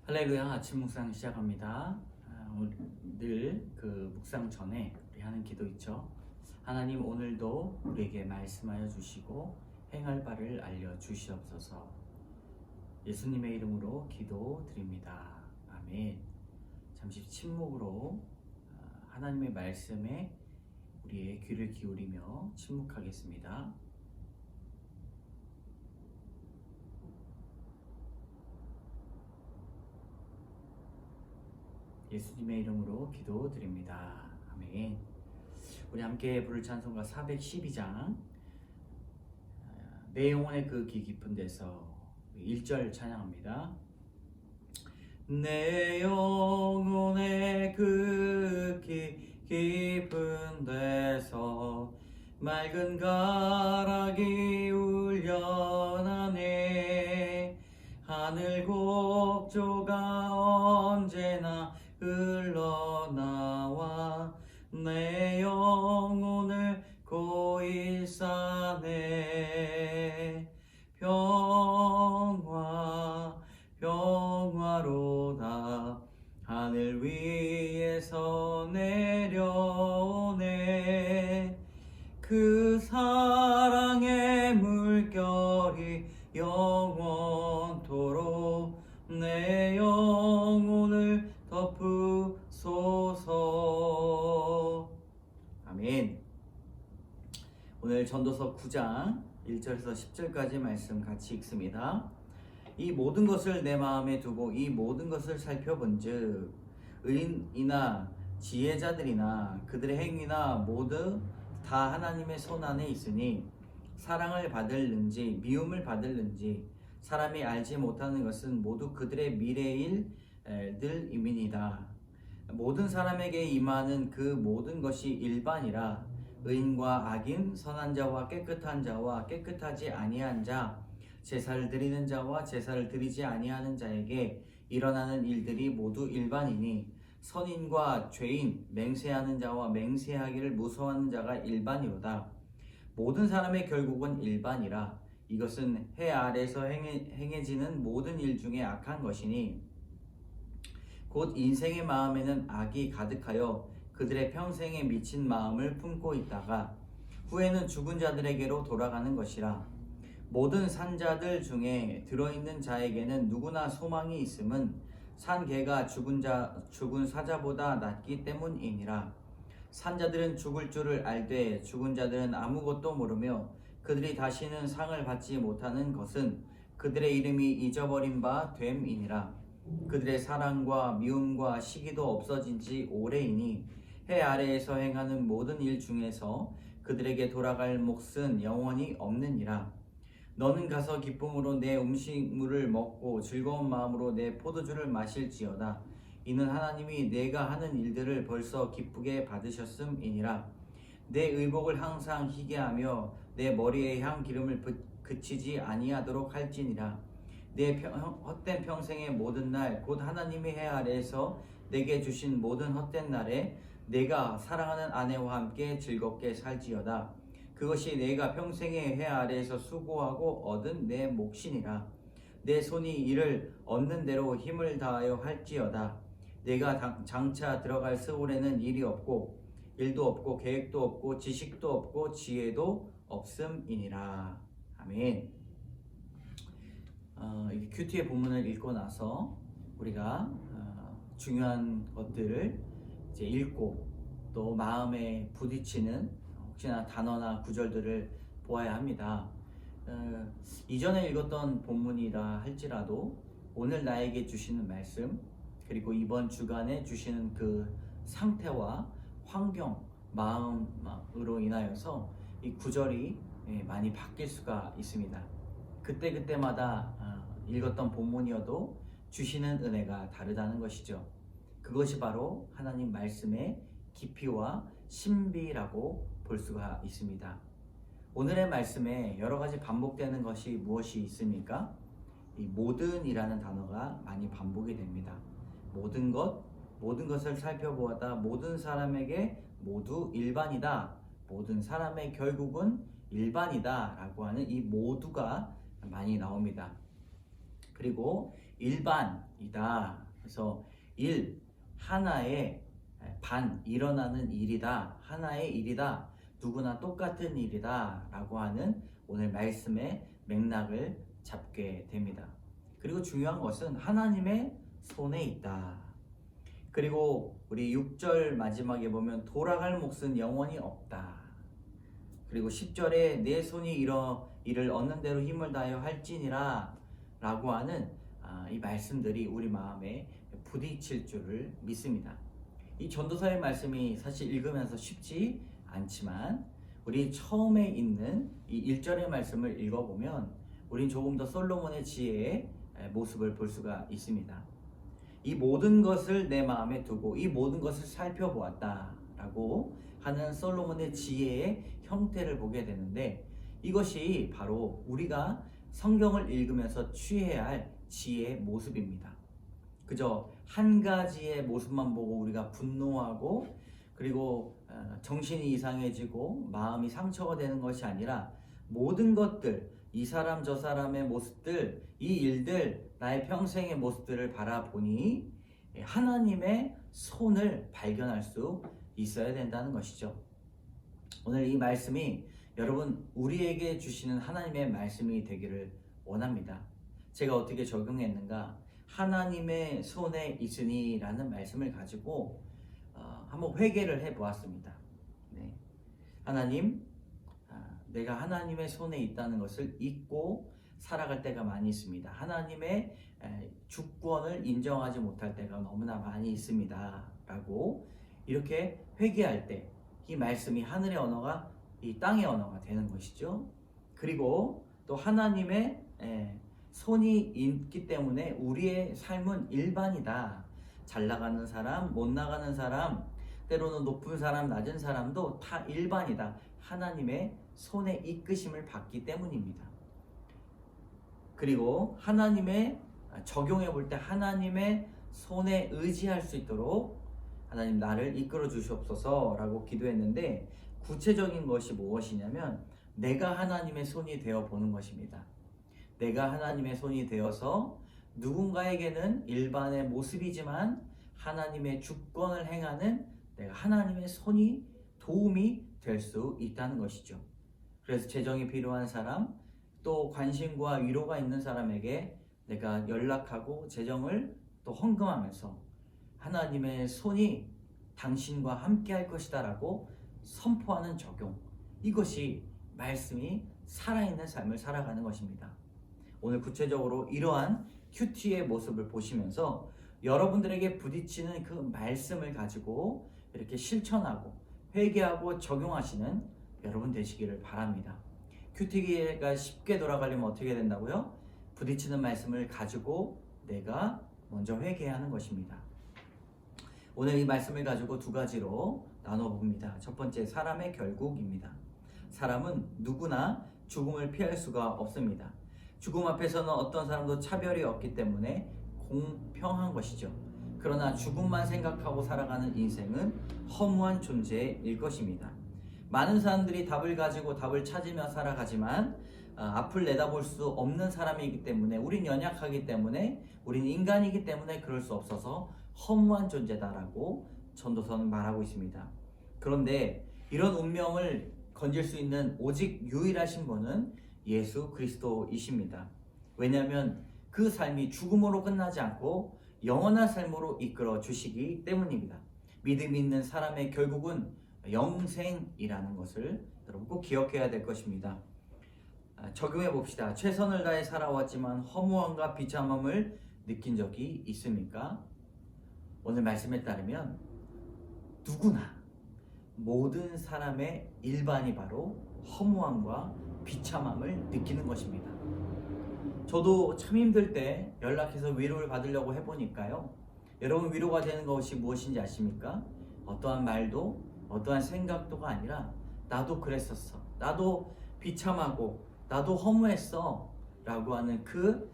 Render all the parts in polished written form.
할렐루야. 아침 묵상 시작합니다. 늘 그 묵상 전에 우리 하는 기도 있죠. 하나님, 오늘도 우리에게 말씀하여 주시고 행할 바를 알려 주시옵소서. 예수님의 이름으로 기도 드립니다. 아멘. 잠시 침묵으로 하나님의 말씀에 우리의 귀를 기울이며 침묵하겠습니다. 예수님의 이름으로 기도드립니다. 아멘. 우리 함께 부를 찬송가 412장 내 영혼의 그 깊은 데서 1절 찬양합니다. 내 영혼의 그 깊은 데서 맑은 가락이 울려나네. 하늘 곡조가 언제나 흘러나와 내 영혼을 고이 싸네. 평화로다 하늘 위에서 내려오네. 그 사랑의 물결이 영원토록 내 영혼을 덮으소서. 아멘. 오늘 전도서 9장 1절에서 10절까지 말씀 같이 읽습니다. 이 모든 것을 내 마음에 두고 이 모든 것을 살펴본즉 의인이나 지혜자들이나 그들의 행위나 모두 다 하나님의 손 안에 있으니 사랑을 받을는지 미움을 받을는지 사람이 알지 못하는 것은 모두 그들의 미래일들임이니이다. 모든 사람에게 임하는 그 모든 것이 일반이라 의인과 악인, 선한 자와 깨끗한 자와 깨끗하지 아니한 자, 제사를 드리는 자와 제사를 드리지 아니하는 자에게 일어나는 일들이 모두 일반이니 선인과 죄인, 맹세하는 자와 맹세하기를 무서워하는 자가 일반이로다. 모든 사람의 결국은 일반이라. 이것은 해 아래서 행해지는 모든 일 중에 악한 것이니 곧 인생의 마음에는 악이 가득하여 그들의 평생에 미친 마음을 품고 있다가 후에는 죽은 자들에게로 돌아가는 것이라. 모든 산자들 중에 들어있는 자에게는 누구나 소망이 있음은 산 개가 죽은 사자보다 낫기 때문이니라. 산자들은 죽을 줄을 알되 죽은 자들은 아무것도 모르며 그들이 다시는 상을 받지 못하는 것은 그들의 이름이 잊어버린 바 됨이니라. 그들의 사랑과 미움과 시기도 없어진 지 오래이니 해 아래에서 행하는 모든 일 중에서 그들에게 돌아갈 몫은 영원히 없느니라. 너는 가서 기쁨으로 내 음식물을 먹고 즐거운 마음으로 내 포도주를 마실지어다. 이는 하나님이 내가 하는 일들을 벌써 기쁘게 받으셨음이니라. 내 의복을 항상 희게 하며 내 머리에 향 기름을 그치지 아니하도록 할지니라. 내 헛된 평생의 모든 날 곧 하나님의 해 아래에서 내게 주신 모든 헛된 날에 내가 사랑하는 아내와 함께 즐겁게 살지어다. 그것이 내가 평생의 해 아래에서 수고하고 얻은 내 몫이니라. 내 손이 이를 얻는 대로 힘을 다하여 할지어다. 내가 장차 들어갈 세월에는 일이 없고 일도 없고 계획도 없고 지식도 없고 지혜도 없음이니라. 아멘. 이 큐티의 본문을 읽고 나서 우리가 중요한 것들을 이제 읽고 또 마음에 부딪히는 혹시나 단어나 구절들을 보아야 합니다. 이전에 읽었던 본문이라 할지라도 오늘 나에게 주시는 말씀 그리고 이번 주간에 주시는 그 상태와 환경, 마음으로 인하여서 이 구절이 많이 바뀔 수가 있습니다. 그때마다 읽었던 본문이어도 주시는 은혜가 다르다는 것이죠. 그것이 바로 하나님 말씀의 깊이와 신비라고 볼 수가 있습니다. 오늘의 말씀에 여러 가지 반복되는 것이 무엇이 있습니까? 이 모든이라는 단어가 많이 반복이 됩니다. 모든 것을 살펴보았다. 모든 사람에게 모두 일반이다. 모든 사람의 결국은 일반이다 라고 하는 이 모두가 많이 나옵니다. 그리고 일반이다. 그래서 하나의 일어나는 일이다. 하나의 일이다. 누구나 똑같은 일이다. 라고 하는 오늘 말씀의 맥락을 잡게 됩니다. 그리고 중요한 것은 하나님의 손에 있다. 그리고 우리 6절 마지막에 보면 돌아갈 몫은 영원히 없다. 그리고 10절에 내 손이 이를 얻는 대로 힘을 다하여 할지니라 라고 하는 이 말씀들이 우리 마음에 부딪힐 줄을 믿습니다. 이 전도서의 말씀이 사실 읽으면서 쉽지 않지만 우리 처음에 있는 이 1절의 말씀을 읽어보면 우린 조금 더 솔로몬의 지혜의 모습을 볼 수가 있습니다. 이 모든 것을 내 마음에 두고 이 모든 것을 살펴보았다 라고 하는 솔로몬의 지혜의 형태를 보게 되는데, 이것이 바로 우리가 성경을 읽으면서 취해야 할 지혜의 모습입니다. 그저 한 가지의 모습만 보고 우리가 분노하고 그리고 정신이 이상해지고 마음이 상처가 되는 것이 아니라 모든 것들, 이 사람 저 사람의 모습들, 이 일들, 나의 평생의 모습들을 바라보니 하나님의 손을 발견할 수 있어야 된다는 것이죠. 오늘 이 말씀이 여러분 우리에게 주시는 하나님의 말씀이 되기를 원합니다. 제가 어떻게 적용했는가? 하나님의 손에 있으니 라는 말씀을 가지고 한번 회개를 해 보았습니다. 네. 하나님, 내가 하나님의 손에 있다는 것을 잊고 살아갈 때가 많이 있습니다. 하나님의 주권을 인정하지 못할 때가 너무나 많이 있습니다. 라고 이렇게 회개할 때 이 말씀이 하늘의 언어가 이 땅의 언어가 되는 것이죠. 그리고 또 하나님의 손이 있기 때문에 우리의 삶은 일반이다. 잘 나가는 사람, 못 나가는 사람, 때로는 높은 사람, 낮은 사람도 다 일반이다. 하나님의 손에 이끄심을 받기 때문입니다. 그리고 하나님의 적용해 볼 때 하나님의 손에 의지할 수 있도록 하나님 나를 이끌어 주시옵소서 라고 기도했는데, 구체적인 것이 무엇이냐면 내가 하나님의 손이 되어 보는 것입니다. 내가 하나님의 손이 되어서 누군가에게는 일반의 모습이지만 하나님의 주권을 행하는 내가 하나님의 손이 도움이 될 수 있다는 것이죠. 그래서 재정이 필요한 사람, 또 관심과 위로가 있는 사람에게 내가 연락하고 재정을 또 헌금하면서 하나님의 손이 당신과 함께 할 것이다 라고 선포하는 적용, 이것이 말씀이 살아있는 삶을 살아가는 것입니다. 오늘 구체적으로 이러한 큐티의 모습을 보시면서 여러분들에게 부딪히는 그 말씀을 가지고 이렇게 실천하고 회개하고 적용하시는 여러분 되시기를 바랍니다. 큐티가 쉽게 돌아가려면 어떻게 된다고요? 부딪히는 말씀을 가지고 내가 먼저 회개하는 것입니다. 오늘 이 말씀을 가지고 두 가지로 나눠봅니다. 첫 번째, 사람의 결국입니다. 사람은 누구나 죽음을 피할 수가 없습니다. 죽음 앞에서는 어떤 사람도 차별이 없기 때문에 공평한 것이죠. 그러나 죽음만 생각하고 살아가는 인생은 허무한 존재일 것입니다. 많은 사람들이 답을 가지고 답을 찾으며 살아가지만 앞을 내다볼 수 없는 사람이기 때문에, 우린 연약하기 때문에, 우린 인간이기 때문에 그럴 수 없어서 허무한 존재다라고 전도서는 말하고 있습니다. 그런데 이런 운명을 건질 수 있는 오직 유일하신 분은 예수 그리스도이십니다. 왜냐하면 그 삶이 죽음으로 끝나지 않고 영원한 삶으로 이끌어 주시기 때문입니다. 믿음 있는 사람의 결국은 영생이라는 것을 여러분 꼭 기억해야 될 것입니다. 적용해 봅시다. 최선을 다해 살아왔지만 허무함과 비참함을 느낀 적이 있습니까? 오늘 말씀에 따르면 누구나, 모든 사람의 일반이 바로 허무함과 비참함을 느끼는 것입니다. 저도 참 힘들 때 연락해서 위로를 받으려고 해보니까요, 여러분 위로가 되는 것이 무엇인지 아십니까? 어떠한 말도 어떠한 생각도가 아니라 나도 그랬었어, 나도 비참하고 나도 허무했어 라고 하는 그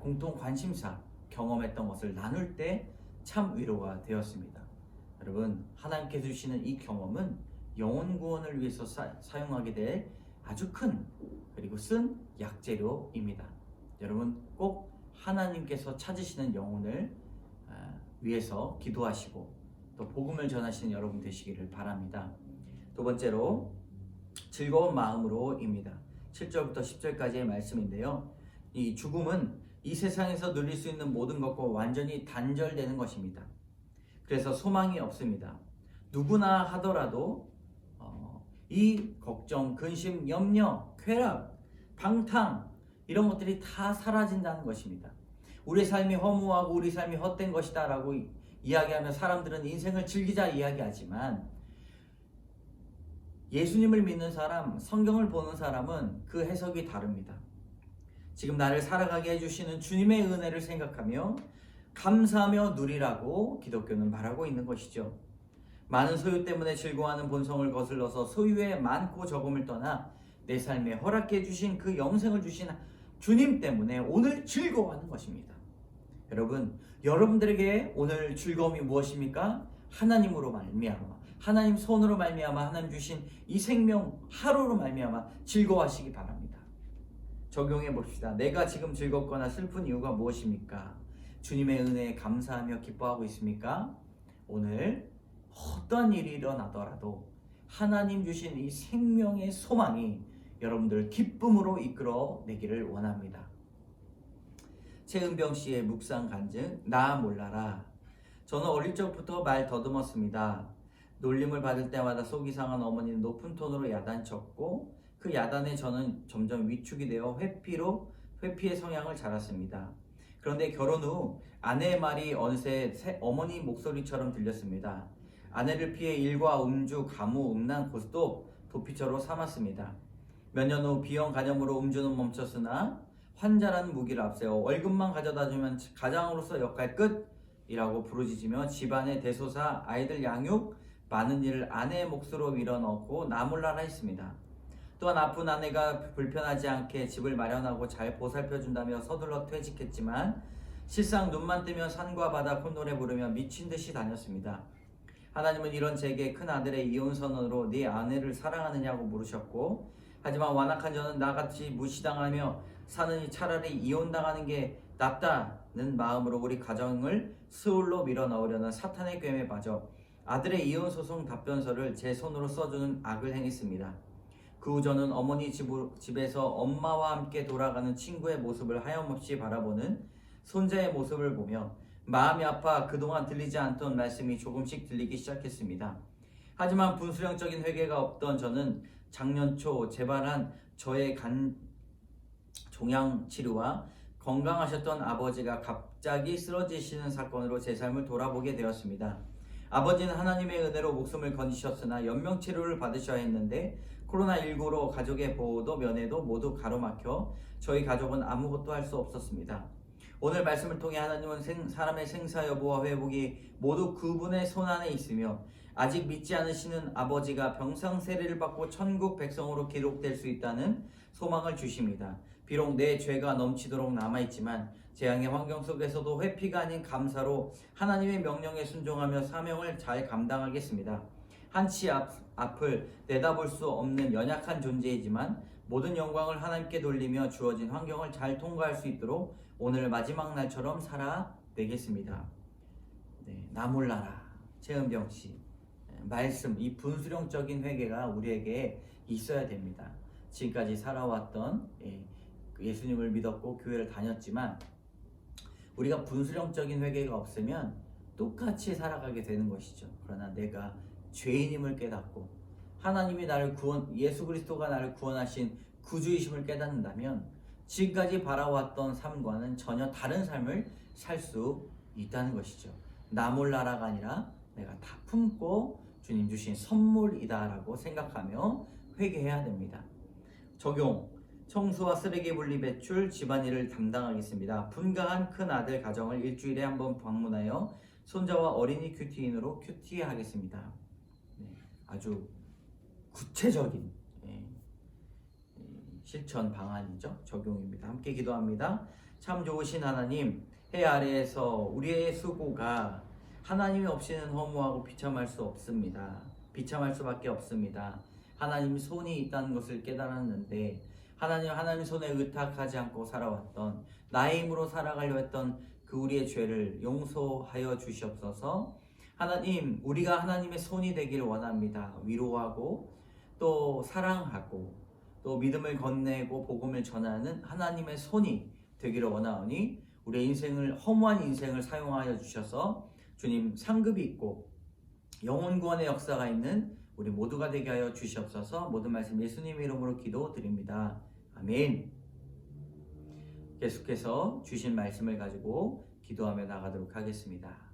공통 관심사, 경험했던 것을 나눌 때 참 위로가 되었습니다. 여러분, 하나님께서 주시는 이 경험은 영혼 구원을 위해서 사용하게 될 아주 큰 그리고 쓴 약재료입니다. 여러분 꼭 하나님께서 찾으시는 영혼을 위해서 기도하시고 또 복음을 전하시는 여러분 되시기를 바랍니다. 두 번째로 즐거운 마음으로입니다. 7절부터 10절까지의 말씀인데요. 이 죽음은 이 세상에서 누릴 수 있는 모든 것과 완전히 단절되는 것입니다. 그래서 소망이 없습니다. 누구나 하더라도 이 걱정, 근심, 염려, 쾌락, 방탕 이런 것들이 다 사라진다는 것입니다. 우리 삶이 허무하고 우리 삶이 헛된 것이다 라고 이야기하며 사람들은 인생을 즐기자 이야기하지만 예수님을 믿는 사람, 성경을 보는 사람은 그 해석이 다릅니다. 지금 나를 살아가게 해주시는 주님의 은혜를 생각하며 감사하며 누리라고 기독교는 말하고 있는 것이죠. 많은 소유 때문에 즐거워하는 본성을 거슬러서 소유의 많고 적음을 떠나 내 삶에 허락해 주신 그 영생을 주신 주님 때문에 오늘 즐거워하는 것입니다. 여러분, 여러분들에게 오늘 즐거움이 무엇입니까? 하나님으로 말미암아, 하나님 손으로 말미암아 하나님 주신 이 생명 하루로 말미암아 즐거워하시기 바랍니다. 적용해 봅시다. 내가 지금 즐겁거나 슬픈 이유가 무엇입니까? 주님의 은혜에 감사하며 기뻐하고 있습니까? 오늘 어떠한 일이 일어나더라도 하나님 주신 이 생명의 소망이 여러분들 기쁨으로 이끌어 내기를 원합니다. 최은병 씨의 묵상 간증, 나 몰라라. 저는 어릴 적부터 말 더듬었습니다. 놀림을 받을 때마다 속이 상한 어머니는 높은 톤으로 야단쳤고 그 야단에 저는 점점 위축이 되어 회피의 성향을 자랐습니다. 그런데 결혼 후 아내의 말이 어느새 어머니 목소리처럼 들렸습니다. 아내를 피해 일과 음주, 가무, 음란, 고스톱, 도피처로 삼았습니다. 몇 년 후 비형 간염으로 음주는 멈췄으나 환자라는 무기를 앞세워 월급만 가져다주면 가장으로서 역할 끝이라고 부르짖으며 집안의 대소사, 아이들 양육, 많은 일을 아내의 몫으로 밀어넣고 나 몰라라 했습니다. 또한 아픈 아내가 불편하지 않게 집을 마련하고 잘 보살펴준다며 서둘러 퇴직했지만 실상 눈만 뜨면 산과 바다 콧노래 부르며 미친 듯이 다녔습니다. 하나님은 이런 제게 큰 아들의 이혼 선언으로 네 아내를 사랑하느냐고 물으셨고 하지만 완악한 저는 나같이 무시당하며 사느니 차라리 이혼당하는 게 낫다는 마음으로 우리 가정을 스울로 밀어넣으려는 사탄의 괸에 빠져 아들의 이혼 소송 답변서를 제 손으로 써주는 악을 행했습니다. 그 후 저는 어머니 집에서 엄마와 함께 돌아가는 친구의 모습을 하염없이 바라보는 손자의 모습을 보며 마음이 아파 그동안 들리지 않던 말씀이 조금씩 들리기 시작했습니다. 하지만 분수령적인 회개가 없던 저는 작년 초 재발한 저의 간 종양 치료와 건강하셨던 아버지가 갑자기 쓰러지시는 사건으로 제 삶을 돌아보게 되었습니다. 아버지는 하나님의 은혜로 목숨을 건지셨으나 연명치료를 받으셔야 했는데 코로나19로 가족의 보호도 면회도 모두 가로막혀 저희 가족은 아무것도 할 수 없었습니다. 오늘 말씀을 통해 하나님은 사람의 생사 여부와 회복이 모두 그분의 손안에 있으며 아직 믿지 않으시는 아버지가 병상 세례를 받고 천국 백성으로 기록될 수 있다는 소망을 주십니다. 비록 내 죄가 넘치도록 남아있지만 재앙의 환경 속에서도 회피가 아닌 감사로 하나님의 명령에 순종하며 사명을 잘 감당하겠습니다. 한치 앞을 내다볼 수 없는 연약한 존재이지만 모든 영광을 하나님께 돌리며 주어진 환경을 잘 통과할 수 있도록 오늘 마지막 날처럼 살아내겠습니다. 네, 나 몰라라. 최은병 씨 말씀, 이 분수령적인 회개가 우리에게 있어야 됩니다. 지금까지 살아왔던 예수님을 믿었고 교회를 다녔지만 우리가 분수령적인 회개가 없으면 똑같이 살아가게 되는 것이죠. 그러나 내가 죄인임을 깨닫고 하나님이 예수 그리스도가 나를 구원하신 구주이심을 깨닫는다면 지금까지 바라왔던 삶과는 전혀 다른 삶을 살 수 있다는 것이죠. 나 몰라라가 아니라 내가 다 품고 주님 주신 선물이다라고 생각하며 회개해야 됩니다. 적용, 청소와 쓰레기 분리 배출, 집안일을 담당하겠습니다. 분가한 큰 아들 가정을 일주일에 한 번 방문하여 손자와 어린이 큐티인으로 큐티하겠습니다. 네, 아주 구체적인 실천 방안이죠. 적용입니다. 함께 기도합니다. 참 좋으신 하나님, 해 아래에서 우리의 수고가 하나님이 없이는 허무하고 비참할 수 없습니다. 비참할 수밖에 없습니다. 하나님 손이 있다는 것을 깨달았는데 하나님 손에 의탁하지 않고 살아왔던, 나의 힘으로 살아가려 했던 그 우리의 죄를 용서하여 주시옵소서. 하나님, 우리가 하나님의 손이 되기를 원합니다. 위로하고 또 사랑하고 또 믿음을 건네고 복음을 전하는 하나님의 손이 되기를 원하오니, 우리의 인생을, 허무한 인생을 사용하여 주셔서 주님 상급이 있고 영혼 구원의 역사가 있는 우리 모두가 되게 하여 주시옵소서. 모든 말씀 예수님의 이름으로 기도드립니다. 아멘. 계속해서 주신 말씀을 가지고 기도하며 나가도록 하겠습니다.